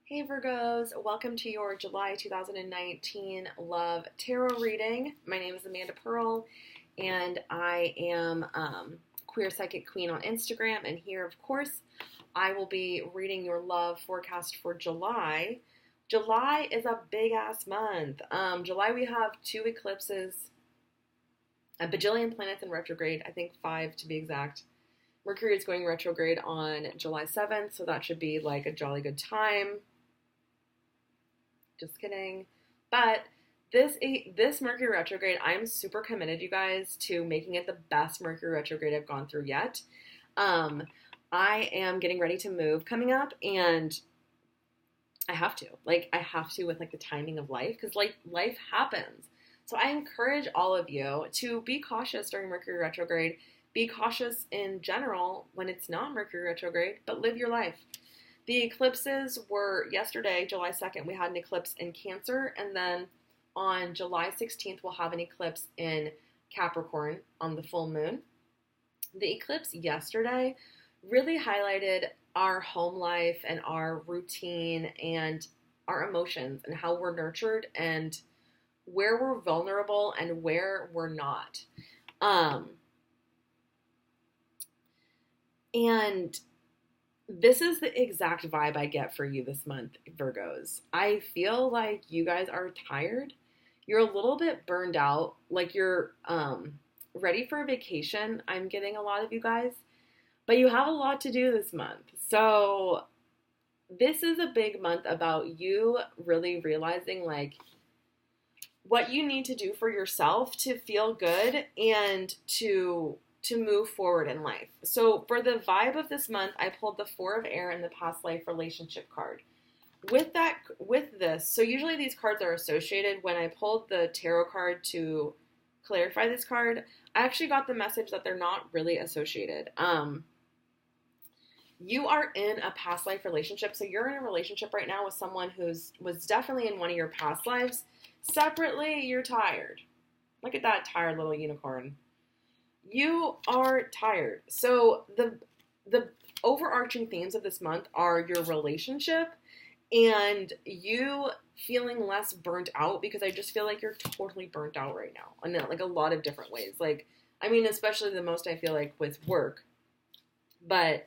Hey Virgos, welcome to your July 2019 Love Tarot reading. My name is Amanda Pearl, and I am Queer Psychic Queen on Instagram. And here, of course, I will be reading your love forecast for July. July is a big-ass month. July we have 2 eclipses, a bajillion planets in retrograde, I think 5 to be exact. Mercury is going retrograde on July 7th, so that should be like a jolly good time. Just kidding. But this Mercury retrograde, I'm super committed, you guys, to making it the best Mercury retrograde I've gone through yet. I am getting ready to move coming up, and I have to with like the timing of life, because like life happens. So I encourage all of you to be cautious during Mercury retrograde. Be cautious in general when it's not Mercury retrograde, but live your life. The eclipses were yesterday, July 2nd, we had an eclipse in Cancer, and then on July 16th, we'll have an eclipse in Capricorn on the full moon. The eclipse yesterday really highlighted our home life and our routine and our emotions and how we're nurtured and where we're vulnerable and where we're not. And this is the exact vibe I get for you this month, Virgos. I feel like you guys are tired. You're a little bit burned out. Like you're ready for a vacation. I'm getting a lot of you guys. But you have a lot to do this month. So this is a big month about you really realizing like what you need to do for yourself to feel good and to move forward in life. So for the vibe of this month, I pulled the 4 of Air and the Past Life Relationship card. With this, so usually these cards are associated. When I pulled the tarot card to clarify this card, I actually got the message that they're not really associated. You are in a past life relationship, so you're in a relationship right now with someone was definitely in one of your past lives. Separately, you're tired. Look at that tired little unicorn. You are tired. So the overarching themes of this month are your relationship and you feeling less burnt out, because I just feel like you're totally burnt out right now in like a lot of different ways. Like, I mean, especially the most I feel like with work. But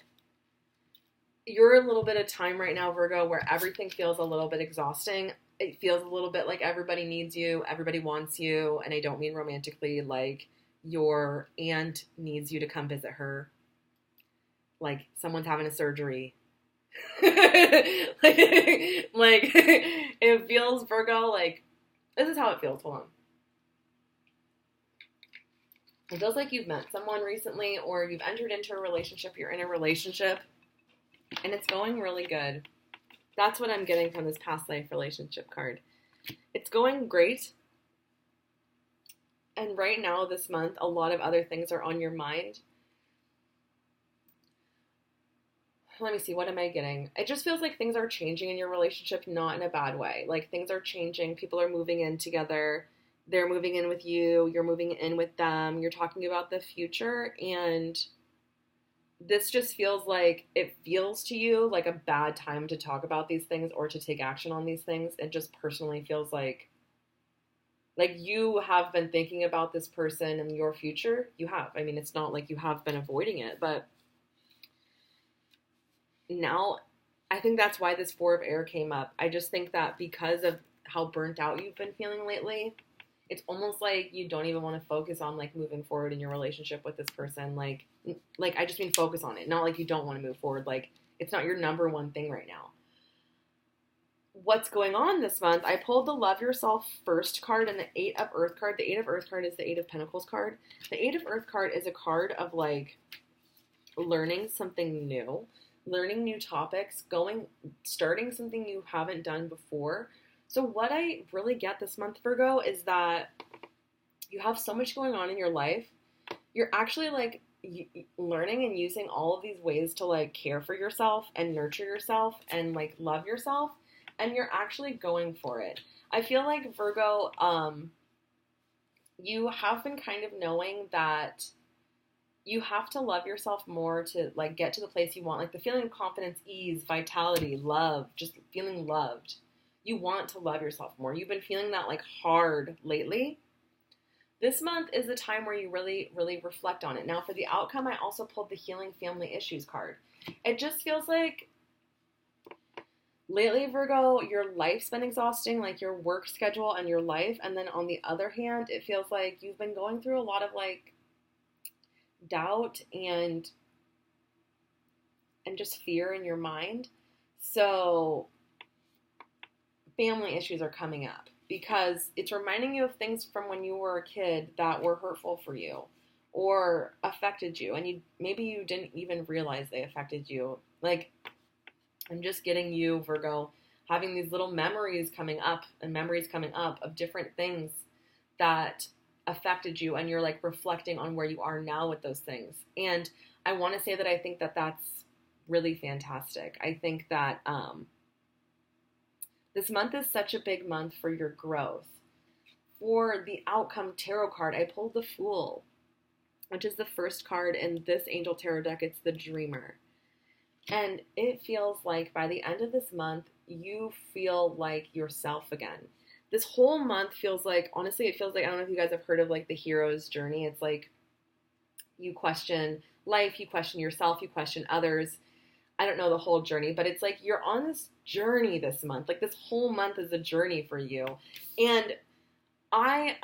you're a little bit of time right now, Virgo, where everything feels a little bit exhausting. It feels a little bit like everybody needs you, everybody wants you, and I don't mean romantically, like your aunt needs you to come visit her, like someone's having a surgery. like it feels, Virgo, like this is how it feels. Hold on. It feels like you've met someone recently, or you've entered into a relationship, you're in a relationship, and it's going really good. That's what I'm getting from this past life relationship card. It's going great. And right now, this month, a lot of other things are on your mind. Let me see, what am I getting? It just feels like things are changing in your relationship, not in a bad way. Like things are changing. People are moving in together. They're moving in with you. You're moving in with them. You're talking about the future. And this just feels like, it feels to you like a bad time to talk about these things or to take action on these things. It just personally feels like you have been thinking about this person and your future. You have. I mean, it's not like you have been avoiding it, but now I think that's why this 4 of Air came up. I just think that because of how burnt out you've been feeling lately, it's almost like you don't even want to focus on like moving forward in your relationship with this person. Like I just mean focus on it. Not like you don't want to move forward. Like it's not your number one thing right now. What's going on this month, I pulled the Love Yourself First card and the 8 of Earth card. The 8 of Earth card is the 8 of Pentacles card. The 8 of Earth card is a card of like learning something new, learning new topics, starting something you haven't done before. So what I really get this month, Virgo, is that you have so much going on in your life. You're actually like learning and using all of these ways to like care for yourself and nurture yourself and like love yourself. And you're actually going for it. I feel like, Virgo, you have been kind of knowing that you have to love yourself more to like get to the place you want. Like the feeling of confidence, ease, vitality, love, just feeling loved. You want to love yourself more. You've been feeling that like hard lately. This month is the time where you really, really reflect on it. Now for the outcome, I also pulled the Healing Family Issues card. It just feels like lately, Virgo, your life's been exhausting, like your work schedule and your life. And then on the other hand, it feels like you've been going through a lot of like doubt and just fear in your mind. So family issues are coming up because it's reminding you of things from when you were a kid that were hurtful for you or affected you. And maybe you didn't even realize they affected you. Like, I'm just getting you, Virgo, having these little memories coming up of different things that affected you. And you're like reflecting on where you are now with those things. And I want to say that I think that that's really fantastic. I think that this month is such a big month for your growth. For the outcome tarot card, I pulled the Fool, which is the first card in this Angel Tarot deck. It's the Dreamer. And it feels like by the end of this month, you feel like yourself again. This whole month feels like, honestly, it feels like, I don't know if you guys have heard of like the hero's journey. It's like you question life, you question yourself, you question others. I don't know the whole journey, but it's like you're on this journey this month. Like this whole month is a journey for you. And I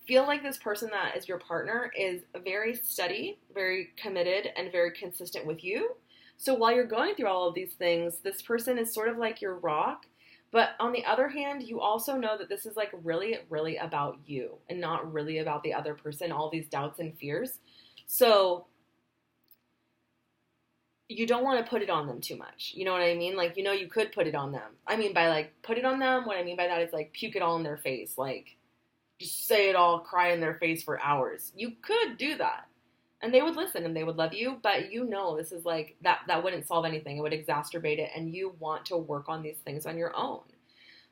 feel like this person that is your partner is very steady, very committed, and very consistent with you. So while you're going through all of these things, this person is sort of like your rock. But on the other hand, you also know that this is like really, really about you and not really about the other person, all these doubts and fears. So you don't want to put it on them too much. You know what I mean? Like, you know, you could put it on them. I mean, by like, put it on them, what I mean by that is like, puke it all in their face. Like, just say it all, cry in their face for hours. You could do that. And they would listen and they would love you. But you know, this is like, that wouldn't solve anything. It would exacerbate it. And you want to work on these things on your own.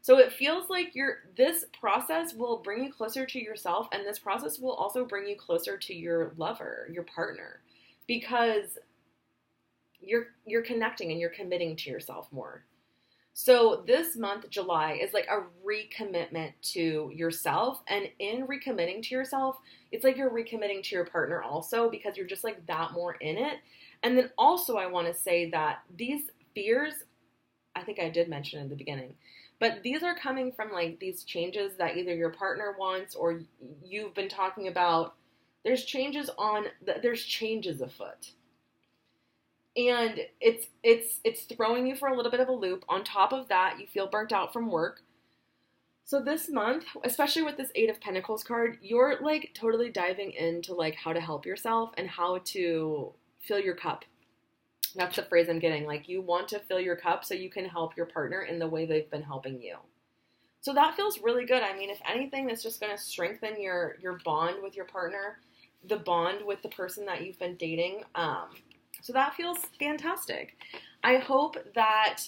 So it feels like this process will bring you closer to yourself. And this process will also bring you closer to your lover, your partner. Because you're connecting and you're committing to yourself more. So this month, July, is like a recommitment to yourself. And in recommitting to yourself, it's like you're recommitting to your partner also because you're just like that more in it. And then also I want to say that these fears, I think I did mention in the beginning, but these are coming from like these changes that either your partner wants or you've been talking about. There's changes afoot. And it's throwing you for a little bit of a loop. On top of that, you feel burnt out from work. So this month, especially with this 8 of Pentacles card, you're like totally diving into like how to help yourself and how to fill your cup. That's the phrase I'm getting. Like you want to fill your cup so you can help your partner in the way they've been helping you. So that feels really good. I mean, if anything, it's just going to strengthen your bond with your partner, the bond with the person that you've been dating. So that feels fantastic. I hope that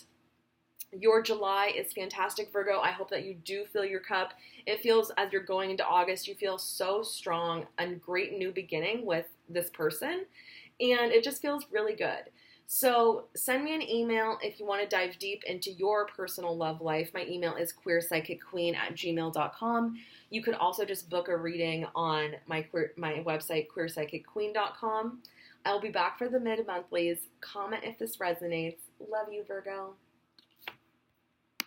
your July is fantastic, Virgo. I hope that you do fill your cup. It feels as you're going into August, you feel so strong and great new beginning with this person. And it just feels really good. So send me an email if you want to dive deep into your personal love life. My email is queerpsychicqueen@gmail.com. You could also just book a reading on my website, queerpsychicqueen.com. I'll be back for the mid-monthlies. Comment if this resonates. Love you, Virgo.